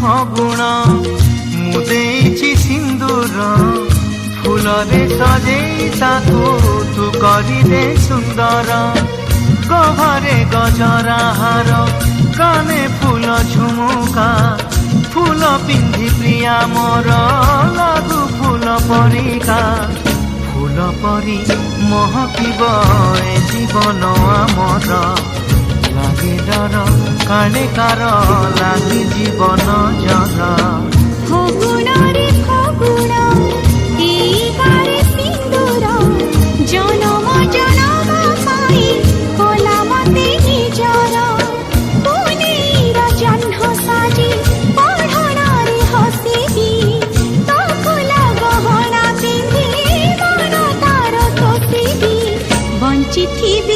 ଫଗୁଣ ମୁଁ ଦେଇଛି ସିନ୍ଦୁର ଫୁଲରେ ସଜେଇ ତାକୁ ତୁ କରିଦେ ସୁନ୍ଦର ଗହରେ ଗଜରା ହାର କାନେ ଫୁଲ ଝୁମୁକା ফুল পিন্ধি প্রিয়া মোর লাগু ফুল পরিকা ফুল পরি মহকিব এ জীবন আমার লাগে ডর কালে কার লাগি জীবন জর ফগুণরে ফগুণ এই গারে সিন্দুর জনম জনম পাই কলা মতে নিজর পুনেইর জহ্ন সাজি পঢ়ণারে হসিবি তো ফুলা গহনা পিন্ধি মন তার তোষিবি বঞ্চিথিবি